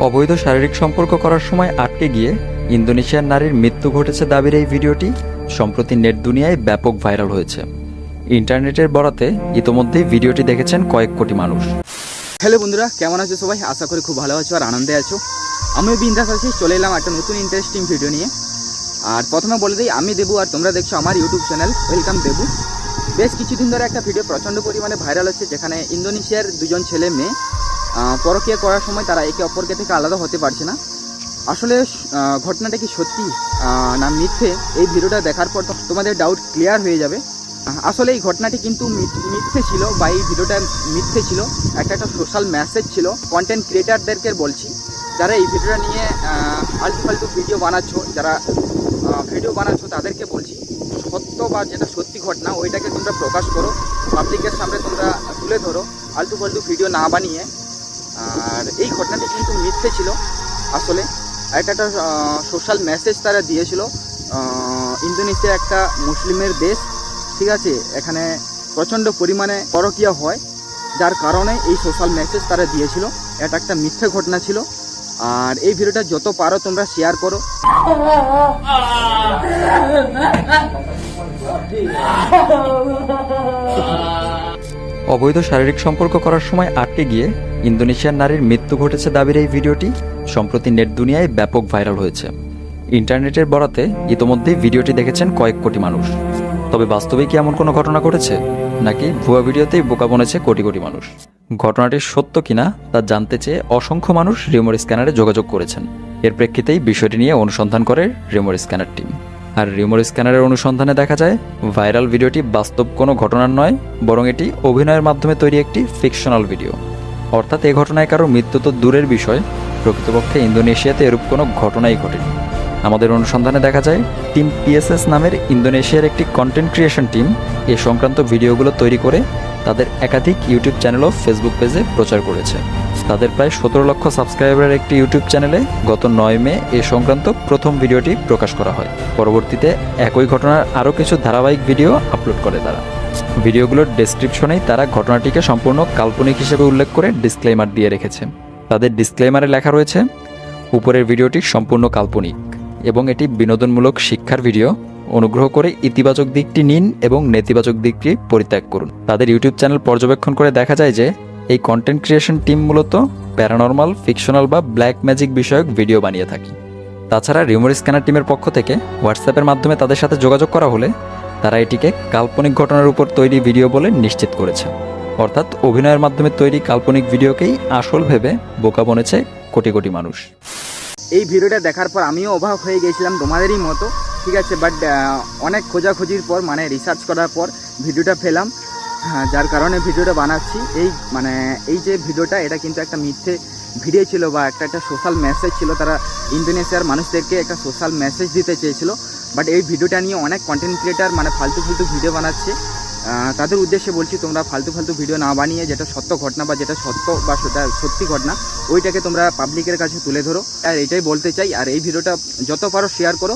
অবৈধ শারীরিক সম্পর্ক করার সময় আটকে গিয়ে ইন্দোনেশিয়ার নারীর মৃত্যু ঘটেছে দাবির এই ভিডিওটি সম্প্রতি নেট দুনিয়ায় ব্যাপক ভাইরাল হয়েছে। ইন্টারনেটের বরাতে ইতোমধ্যেই ভিডিওটি দেখেছেন কয়েক কোটি মানুষ। হ্যালো বন্ধুরা, কেমন আছো সবাই? আশা করি খুব ভালো আছো আর আনন্দে আছো। আমি বিন্দাস আছি, চলে এলাম একটা নতুন ইন্টারেস্টিং ভিডিও নিয়ে। আর প্রথমে বলে দিই, আমি দেবু আর তোমরা দেখছো আমার ইউটিউব চ্যানেল ওয়েলকাম দেবু। বেশ কিছুদিন ধরে একটা ভিডিও প্রচণ্ড পরিমাণে ভাইরাল হচ্ছে, যেখানে ইন্দোনেশিয়ার দুজন ছেলে মেয়ে পরকীয়া করার সময় তারা একে অপরকে থেকে আলাদা হতে পারছে না। আসলে ঘটনাটা কি সত্যি না মিথ্যে, এই ভিডিওটা দেখার পর তোমাদের ডাউট ক্লিয়ার হয়ে যাবে। আসলে এই ঘটনাটি কিন্তু মিথ্যে ছিল, বা এই ভিডিওটা মিথ্যে ছিল, একটা সোশ্যাল মেসেজ ছিল। কন্টেন্ট ক্রিয়েটারদেরকে বলছি, যারা এই ভিডিওটা নিয়ে আলতু ফালতু ভিডিও বানাচ্ছ, যারা ভিডিও বানাচ্ছ তাদেরকে বলছি, সত্য বা যেটা সত্যি ঘটনা ওইটাকে তোমরা প্রকাশ করো, পাবলিকের সামনে তোমরা তুলে ধরো, আলতু ফালতু ভিডিও না বানিয়ে। আর এই ঘটনাটি কিন্তু মিথ্যে ছিল। আসলে একটা সোশ্যাল মেসেজ তারা দিয়েছিল। ইন্দোনেশিয়া একটা মুসলিমের দেশ, ঠিক আছে, এখানে প্রচণ্ড পরিমাণে পরকীয়া হয়, যার কারণে এই সোশ্যাল মেসেজ তারা দিয়েছিল। এটা একটা মিথ্যে ঘটনা ছিল। আর এই ভিডিওটা যত পারো তোমরা শেয়ার করো। অবৈধ শারীরিক সম্পর্ক করার সময় আটকে গিয়ে ইন্দোনেশিয়ার নারীর মৃত্যু ঘটেছে দাবির এই ভিডিওটি সম্প্রতি নেট দুনিয়ায় ব্যাপক ভাইরাল হয়েছে। ইন্টারনেটের বরাতে ইতোমধ্যেই ভিডিওটি দেখেছেন কয়েক কোটি মানুষ। তবে বাস্তবে কি এমন কোনো ঘটনা ঘটেছে, নাকি ভুয়া ভিডিওতেই বোকা বনেছে কোটি কোটি মানুষ? ঘটনাটি সত্য কিনা তা জানতে চেয়ে অসংখ্য মানুষ রিউমার স্ক্যানারে যোগাযোগ করেছেন। এর প্রেক্ষিতেই বিষয়টি নিয়ে অনুসন্ধান করে রিউমার স্ক্যানার টিম। আর রিউমার স্ক্যানারের অনুসন্ধানে দেখা যায় ভাইরাল ভিডিওটি বাস্তব কোনো ঘটনার নয়, বরং এটি অভিনয়ের মাধ্যমে তৈরি একটি ফিকশনাল ভিডিও। অর্থাৎ এই ঘটনায় কারো মৃত্যু তো দূরের বিষয়, প্রকৃতপক্ষে ইন্দোনেশিয়াতে এরূপ কোনো ঘটনাই ঘটেনি। আমাদের অনুসন্ধানে দেখা যায় টিম পিএসএস নামের ইন্দোনেশিয়ার একটি কন্টেন্ট ক্রিয়েশন টিম এ সংক্রান্ত ভিডিওগুলো তৈরি করে তাদের একাধিক ইউটিউব চ্যানেল ও ফেসবুক পেজে প্রচার করেছে। তাদের প্রায় 17 লক্ষ সাবস্ক্রাইবারের একটি ইউটিউব চ্যানেলে গত 9 মে এ সংক্রান্ত প্রথম ভিডিওটি প্রকাশ করা হয়। পরবর্তীতে একই ঘটনার আরও কিছু ধারাবাহিক ভিডিও আপলোড করে তারা। ভিডিওগুলোর ডেসক্রিপশনেই তারা ঘটনাটিকে সম্পূর্ণ কাল্পনিক হিসেবে উল্লেখ করে ডিসক্লেইমার দিয়ে রেখেছে। তাদের ডিসক্লেইমারে লেখা রয়েছে, উপরের ভিডিওটি সম্পূর্ণ কাল্পনিক এবং এটি বিনোদনমূলক শিক্ষার ভিডিও। অনুগ্রহ করে ইতিবাচক দিকটি নিন এবং নেতিবাচক দিকটি পরিত্যাগ করুন। তাদের ইউটিউব চ্যানেল পর্যবেক্ষণ করে দেখা যায় যে এই কন্টেন্ট ক্রিয়েশন টিম মূলত প্যারানর্মাল, ফিকশনাল বা ব্ল্যাক ম্যাজিক বিষয়ক ভিডিও বানিয়ে থাকে। তাছাড়া রিউমার স্ক্যানার টিমের পক্ষ থেকে হোয়াটসঅ্যাপের মাধ্যমে তাদের সাথে যোগাযোগ করা হলে তারা এটিকে কাল্পনিক ঘটনার উপর তৈরি ভিডিও বলে নিশ্চিত করেছে। অর্থাৎ অভিনয়ের মাধ্যমে তৈরি কাল্পনিক ভিডিওকেই আসল ভেবে বোকা বনেছে কোটি কোটি মানুষ। এই ভিডিওটা দেখার পর আমিও অবাক হয়ে গিয়েছিলাম তোমাদেরই মতো, ঠিক আছে। বাট অনেক খোঁজাখুঁজির পর, মানে রিসার্চ করার পর ভিডিওটা পেলাম, যার কারণে ভিডিওটা বানাচ্ছি। এই যে ভিডিওটা, এটা কিন্তু একটা মিথ্যে ভিডিও ছিল, বা একটা সোশ্যাল মেসেজ ছিল। তারা ইন্দোনেশিয়ার মানুষদেরকে একটা সোশ্যাল মেসেজ দিতে চেয়েছিল। বাট এই ভিডিওটা নিয়ে অনেক কন্টেন্ট ক্রিয়েটার মানে ফালতু ভিডিও বানাচ্ছে। তাদের উদ্দেশ্যে বলছি, তোমরা ফালতু ভিডিও না বানিয়ে যেটা সত্য ঘটনা বা যেটা সত্য বা সেটা সত্যি ঘটনা ওইটাকে তোমরা পাবলিকের কাছে তুলে ধরো। আর এটাই বলতে চাই। আর এই ভিডিওটা যত পারো শেয়ার করো।